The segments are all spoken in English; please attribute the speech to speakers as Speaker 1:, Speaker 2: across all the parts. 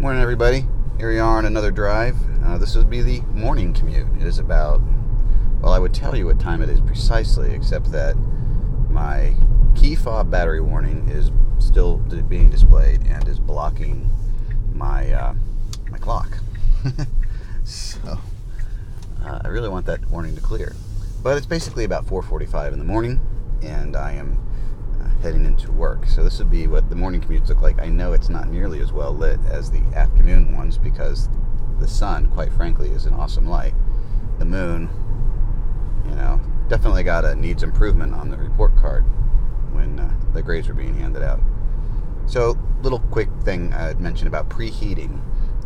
Speaker 1: Morning, everybody. Here we are on another drive. This would be the morning commute. It is about, well, I would tell you what time it is precisely, except that my key fob battery warning is still being displayed and is blocking my my clock. So I really want that warning to clear. But it's basically about 4:45 in the morning, and I am heading into work. So this would be what the morning commutes look like. I know it's not nearly as well lit as the afternoon ones because the sun, quite frankly, is an awesome light. The moon, definitely needs improvement on the report card when the grades were being handed out. So, little quick thing I'd mention about preheating.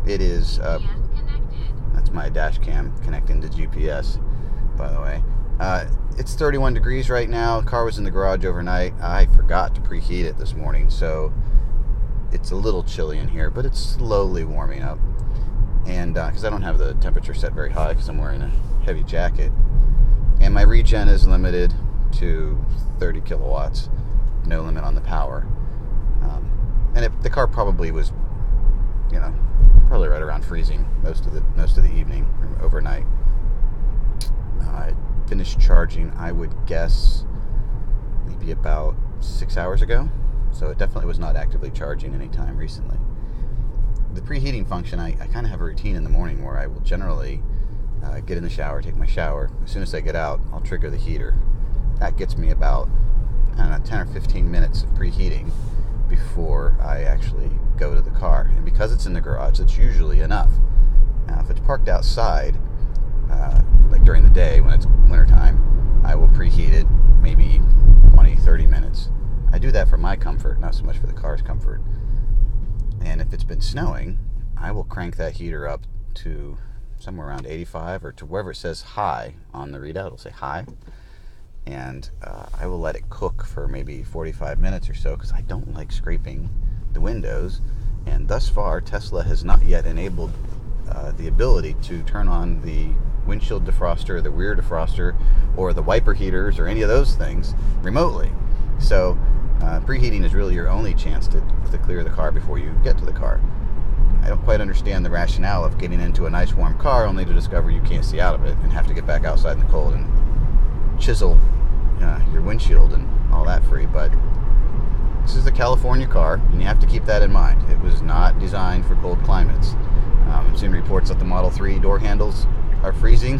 Speaker 1: It is, that's my dash cam connecting to GPS, by the way. It's 31 degrees right now. The car was in the garage overnight. I forgot to preheat it this morning, so it's a little chilly in here, but it's slowly warming up. And because I don't have the temperature set very high because I'm wearing a heavy jacket. And my regen is limited to 30 kilowatts, no limit on the power. And the car probably was, probably right around freezing most of the evening or overnight. I finished charging, I would guess, maybe about 6 hours ago. So it definitely was not actively charging any time recently. The preheating function, I kind of have a routine in the morning where I will generally get in the shower, take my shower. As soon as I get out, I'll trigger the heater. That gets me about 10 or 15 minutes of preheating before I actually go to the car. And because it's in the garage, that's usually enough. Now, if it's parked outside, like during the day when it's wintertime, I will preheat it maybe 20-30 minutes. I do that for my comfort, not so much for the car's comfort. And if it's been snowing, I will crank that heater up to somewhere around 85 or to wherever it says high on the readout. It'll say high. And I will let it cook for maybe 45 minutes or so because I don't like scraping the windows. And thus far, Tesla has not yet enabled the ability to turn on the windshield defroster, the rear defroster, or the wiper heaters, or any of those things remotely. So preheating is really your only chance to clear the car before you get to the car. I don't quite understand the rationale of getting into a nice warm car only to discover you can't see out of it and have to get back outside in the cold and chisel your windshield and all that free. But this is a California car, and you have to keep that in mind. It was not designed for cold climates. I'm seeing reports that the Model 3 door handles are freezing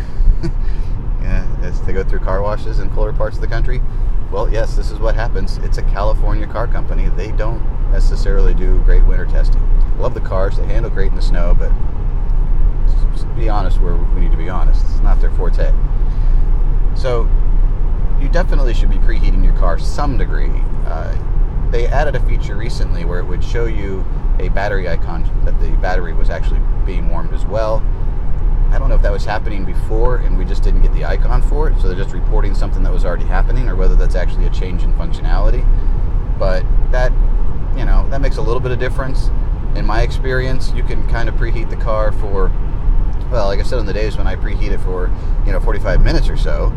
Speaker 1: as they go through car washes in colder parts of the country. Well, yes, this is what happens. It's a California car company. They don't necessarily do great winter testing. Love the cars. They handle great in the snow, but just be honest where we need to be honest. It's not their forte. So you definitely should be preheating your car some degree. They added a feature recently where it would show you a battery icon that the battery was actually being warmed as well. I don't know if that was happening before and we just didn't get the icon for it, so they're just reporting something that was already happening, or whether that's actually a change in functionality. But that makes a little bit of difference. In my experience, you can kind of preheat the car for, well, like I said, on the days when I preheat it for 45 minutes or so,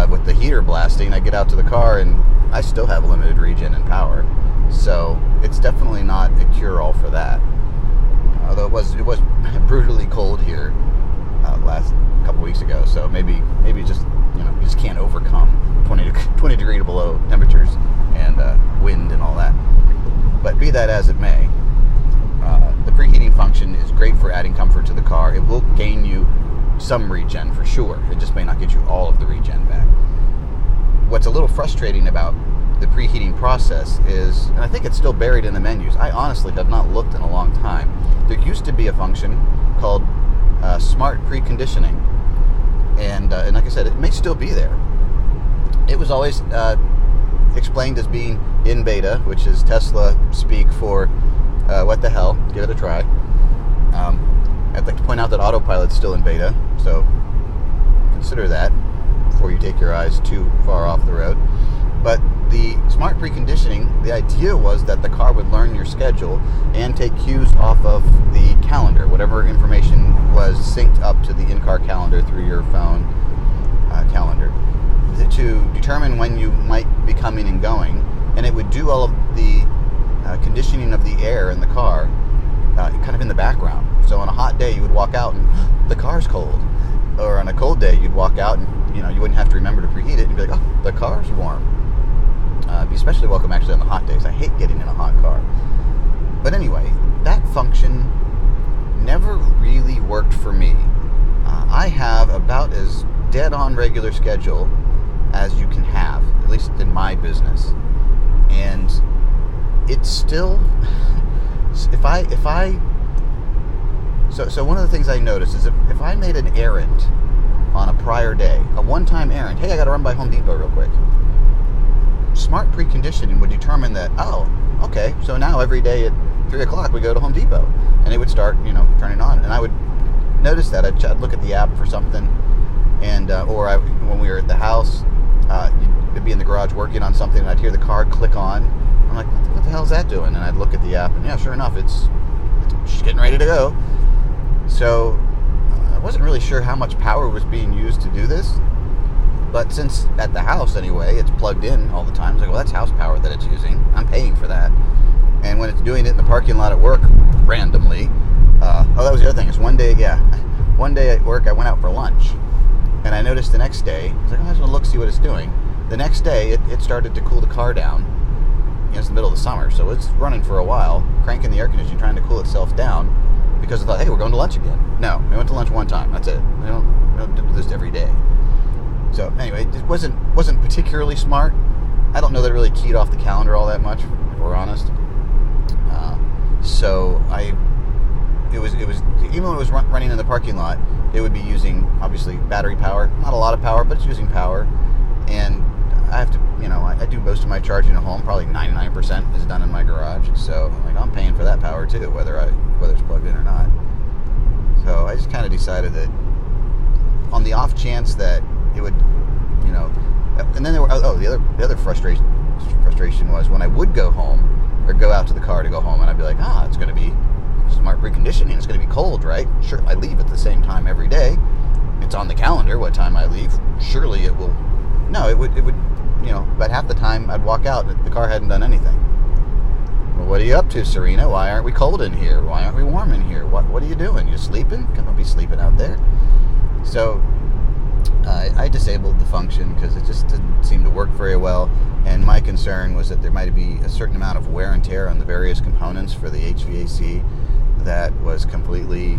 Speaker 1: with the heater blasting, I get out to the car and I still have limited regen and power. So it's definitely not a cure-all for that. Although it was brutally cold here last couple weeks ago, so maybe just you just can't overcome 20 degree to below temperatures and wind and all that. But be that as it may, the preheating function is great for adding comfort to the car. It will gain you some regen for sure. It just may not get you all of the regen back. What's a little frustrating about the preheating process is, and I think it's still buried in the menus, I honestly have not looked in a long time. There used to be a function called smart preconditioning, and like I said, it may still be there. It was always explained as being in beta, which is Tesla speak for what the hell, give it a try. I'd like to point out that autopilot's still in beta, so consider that before you take your eyes too far off the road. But the smart preconditioning, the idea was that the car would learn your schedule and take cues off of the calendar, whatever information was synced up to the in-car calendar through your phone calendar, to determine when you might be coming and going. And it would do all of the conditioning of the air in the car kind of in the background. day, you would walk out and the car's cold. Or on a cold day, you'd walk out and, you wouldn't have to remember to preheat it and be like, oh, the car's warm. Be especially welcome actually on the hot days. I hate getting in a hot car. But anyway, that function never really worked for me. I have about as dead-on regular schedule as you can have, at least in my business. And it's still, so one of the things I noticed is if I made an errand on a prior day, a one-time errand, hey, I got to run by Home Depot real quick. Smart preconditioning would determine that, oh, okay, so now every day at 3 o'clock we go to Home Depot. And it would start, turning on. And I would notice that. I'd look at the app for something. And, when we were at the house, you'd be in the garage working on something, and I'd hear the car click on. I'm like, what the hell is that doing? And I'd look at the app, and yeah, sure enough, she's getting ready to go. So I wasn't really sure how much power was being used to do this. But since at the house anyway, it's plugged in all the time, it's like, well, that's house power that it's using. I'm paying for that. And when it's doing it in the parking lot at work randomly, that was the other thing, is one day at work, I went out for lunch. And I noticed the next day, I was like, oh, I was going to look, see what it's doing. The next day, it started to cool the car down. It's the middle of the summer, so it's running for a while, cranking the air conditioning, trying to cool itself down, because I thought, hey, we're going to lunch again. No, we went to lunch one time. That's it. We don't do this every day. So anyway, it wasn't particularly smart. I don't know that it really keyed off the calendar all that much, if we're honest. It was even when it was running in the parking lot, it would be using obviously battery power, not a lot of power, but it's using power. And I have to, I do most of my charging at home. Probably 99% is done in my garage. So I'm paying for that power too, whether it's plugged in or not. So I just kind of decided that on the off chance that it would, and then there were the other frustration was when I would go home or go out to the car to go home, and I'd be like, it's going to be smart preconditioning. It's going to be cold, right? Sure, I leave at the same time every day. It's on the calendar what time I leave. Surely it will. No, it would. About half the time I'd walk out and the car hadn't done anything. Well, what are you up to, Serena? Why aren't we cold in here? Why aren't we warm in here? What are you doing? You sleeping? Don't be sleeping out there. So I disabled the function because it just didn't seem to work very well. And my concern was that there might be a certain amount of wear and tear on the various components for the HVAC that was completely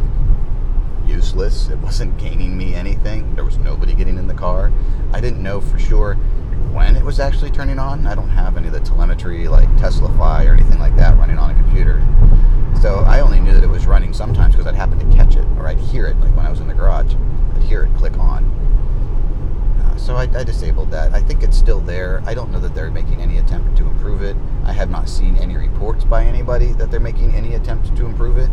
Speaker 1: useless. It wasn't gaining me anything. There was nobody getting in the car. I didn't know for sure when it was actually turning on. I don't have any of the telemetry like Teslafy or anything like that running on a computer. So I only knew that it was running sometimes because I'd happen to catch it, or I'd hear it, like when I was in the garage. I'd hear it click on. So I disabled that. I think it's still there. I don't know that they're making any attempt to improve it. I have not seen any reports by anybody that they're making any attempts to improve it.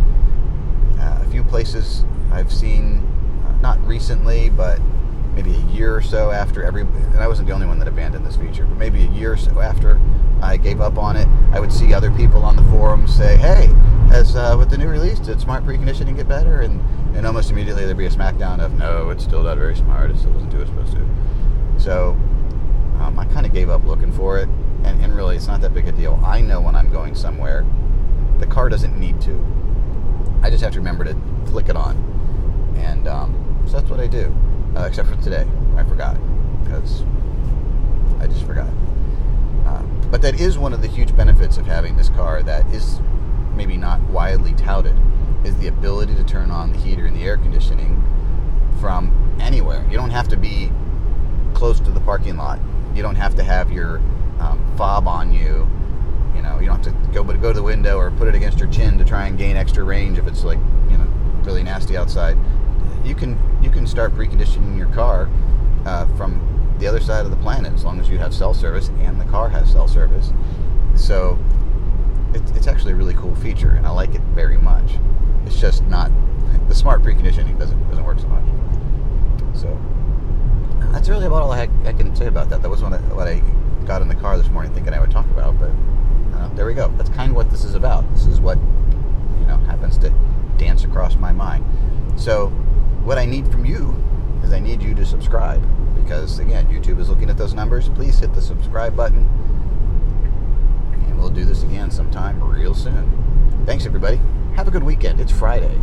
Speaker 1: A few places I've seen, not recently, but maybe a year or so after and I wasn't the only one that abandoned this feature, but maybe a year or so after I gave up on it, I would see other people on the forums say, hey, with the new release, did smart preconditioning get better? And almost immediately there'd be a smackdown of, no, it's still not very smart, it still doesn't do what it's supposed to. So I kind of gave up looking for it, and really it's not that big a deal. I know when I'm going somewhere, the car doesn't need to. I just have to remember to flick it on. And so that's what I do, except for today. I forgot, because I just forgot. But that is one of the huge benefits of having this car that is maybe not widely touted, is the ability to turn on the heater and the air conditioning from anywhere. You don't have to be close to the parking lot. You don't have to have your fob on you. You don't have to go to the window or put it against your chin to try and gain extra range if it's like, really nasty outside. You can start preconditioning your car from the other side of the planet as long as you have cell service and the car has cell service. So it's actually a really cool feature, and I like it very much. It's just not, the smart preconditioning doesn't work so much. So that's really about all I can say about that. That was what I got in the car this morning thinking I would talk about, but there we go. That's kind of what this is about. This is what happens to dance across my mind. So what I need from you is I need you to subscribe, because again, YouTube is looking at those numbers. Please hit the subscribe button, and we'll do this again sometime real soon. Thanks everybody. Have a good weekend. It's Friday.